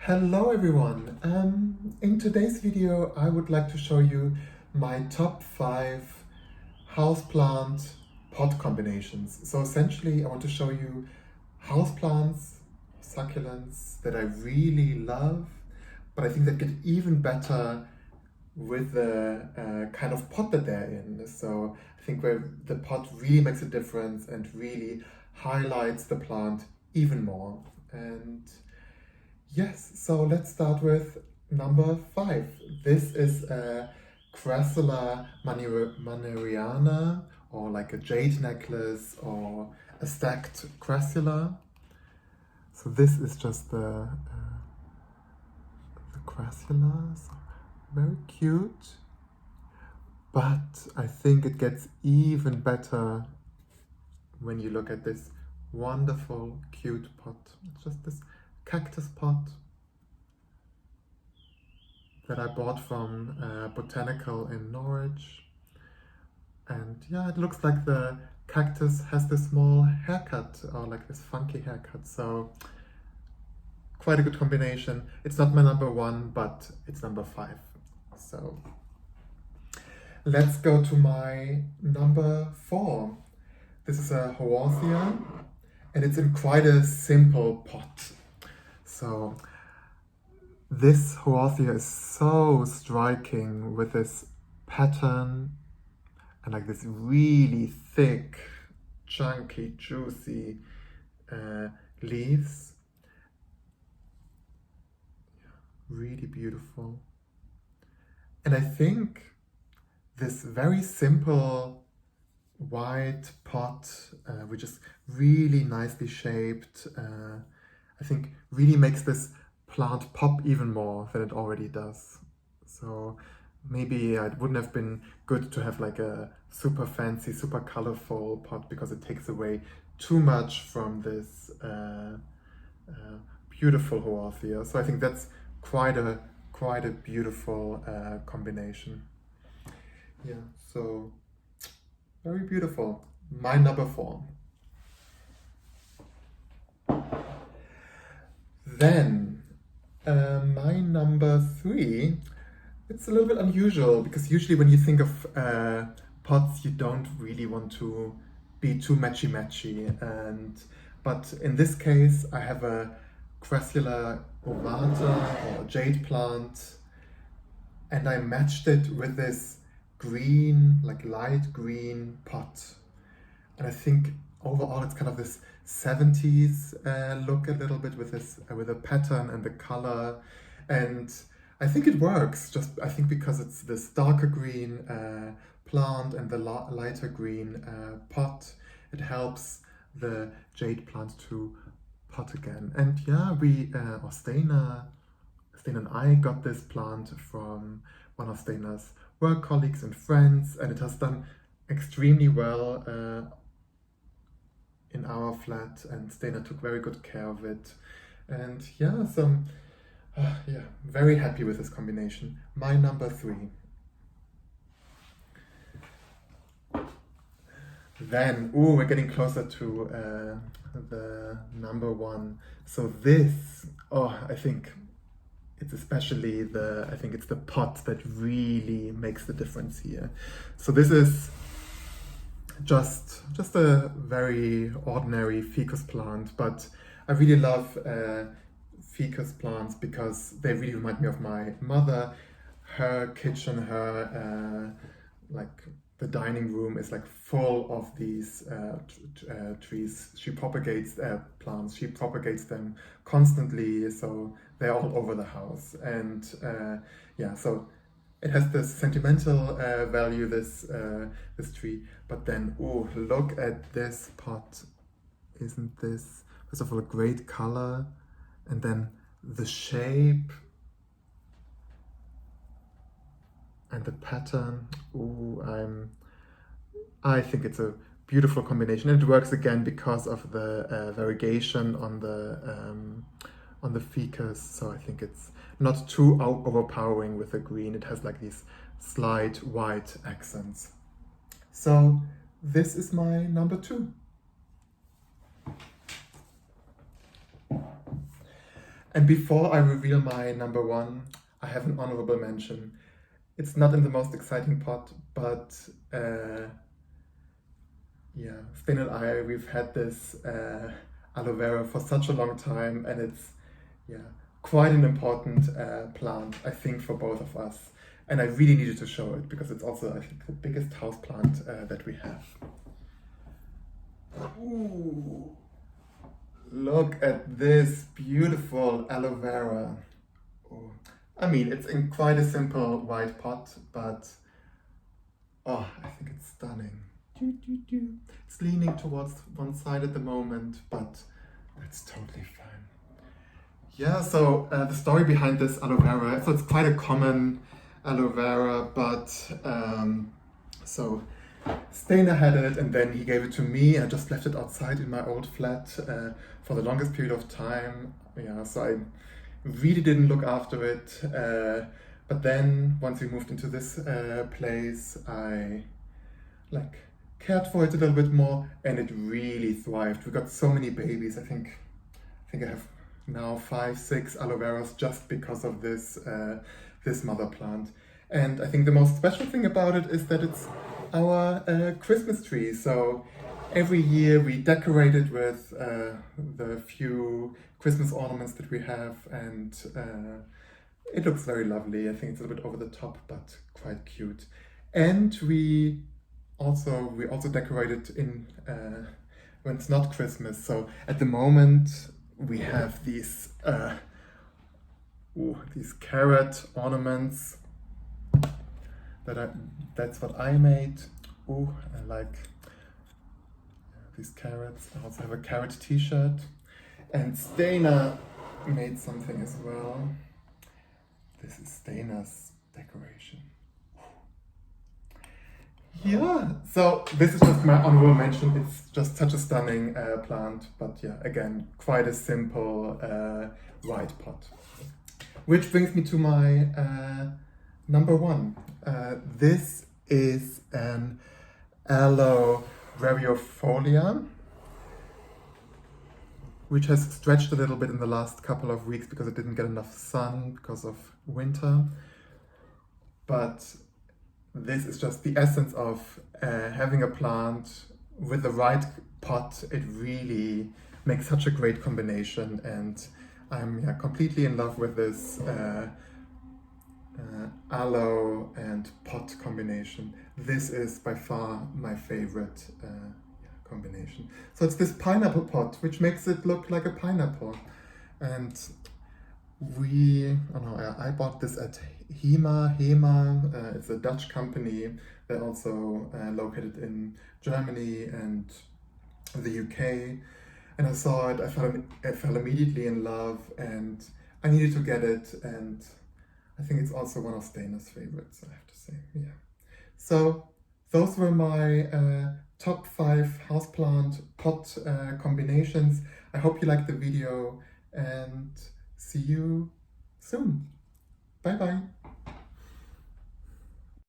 Hello everyone! In today's video I would like to show you my top 5 houseplant pot combinations. So essentially I want to show you houseplants, succulents that I really love, but I think that get even better with the kind of pot that they're in. So I think where the pot really makes a difference and really highlights the plant even more. And yes, so let's start with number 5. This is a Crassula Manuriana, or like a jade necklace, or a stacked crassula. So this is just the crassula, so very cute. But I think it gets even better when you look at this wonderful, cute pot. It's just this cactus pot that I bought from Botanical in Norwich. And yeah, it looks like the cactus has this small haircut, or like this funky haircut. So quite a good combination. It's not my number 1, but it's number 5. So let's go to my number 4. This is a Hawaiian, and it's in quite a simple pot. So this Hawaiian is so striking with this pattern and like this really thick, chunky, juicy leaves. Really beautiful. And I think this very simple white pot, which is really nicely shaped, I think really makes this plant pop even more than it already does. So maybe it wouldn't have been good to have like a super fancy, super colorful pot, because it takes away too much from this beautiful Hawaiian. So I think that's quite a beautiful combination. Yeah, so very beautiful. My number 4. Then my number 3, it's a little bit unusual, because usually when you think of pots, you don't really want to be too matchy-matchy. But in this case, I have a Crassula ovata, or jade plant, and I matched it with this green, like light green pot. And I think overall it's kind of this 70s look a little bit, with this with the pattern and the color. And I think it works, just I think because it's this darker green plant and the lighter green pot, it helps the jade plant to pot again. And yeah, Stena and I got this plant from one of Stena's work colleagues and friends, and it has done extremely well in our flat, and Stena took very good care of it. And yeah, so yeah, very happy with this combination. My number 3. Then, we're getting closer to the number 1. So this, I think it's especially I think it's the pot that really makes the difference here. So this is just a very ordinary ficus plant, but I really love ficus plants because they really remind me of my mother. Her kitchen, like the dining room is like full of these trees. She propagates plants. She propagates them constantly, so they're all over the house. And yeah, so it has this sentimental value, this tree. But then, look at this pot! Isn't this, first of all, a great color, and then the shape and the pattern. I think it's a beautiful combination. It works again because of the variegation on the ficus. So I think it's not too overpowering with the green. It has like these slight white accents. So this is my number 2. And before I reveal my number one, I have an honorable mention. It's not in the most exciting pot, but yeah, Stain and I, we've had this aloe vera for such a long time, and it's quite an important plant, I think, for both of us. And I really needed to show it because it's also, I think, the biggest house plant that we have. Ooh, look at this beautiful aloe vera. Ooh. I mean, it's in quite a simple white pot, but oh, I think it's stunning. It's leaning towards one side at the moment, but that's totally fine. Yeah, so the story behind this aloe vera, so it's quite a common aloe vera, but so Stainer had it and then he gave it to me and I just left it outside in my old flat for the longest period of time. Yeah, so I really didn't look after it. But then once we moved into this place, I cared for it a little bit more and it really thrived. We got so many babies. I think I have now 5, 6 aloe veras just because of this this mother plant. And I think the most special thing about it is that it's our Christmas tree. So every year we decorate it with the few Christmas ornaments that we have, and it looks very lovely. I think it's a little bit over the top, but quite cute. And we also decorate it in when it's not Christmas. So at the moment we have these carrot ornaments that's what I made. Ooh, I like these carrots. I also have a carrot t-shirt. And Stainer made something as well. This is Stainer's decoration. Yeah, so this is just my honorable mention. It's just such a stunning plant, but yeah, again, quite a simple white pot. Which brings me to my number one. This is an Aloe Vera, which has stretched a little bit in the last couple of weeks because it didn't get enough sun because of winter. But this is just the essence of having a plant with the right pot. It really makes such a great combination, and I'm completely in love with this aloe and pot combination. This is by far my favorite combination. So it's this pineapple pot, which makes it look like a pineapple. And I bought this at Hema. It's a Dutch company. They're also located in Germany and the UK. And I saw it, I fell immediately in love, and I needed to get it, and I think it's also one of Stainer's favorites, I have to say. Yeah. So those were my top 5 houseplant pot combinations. I hope you liked the video, and see you soon. Bye bye.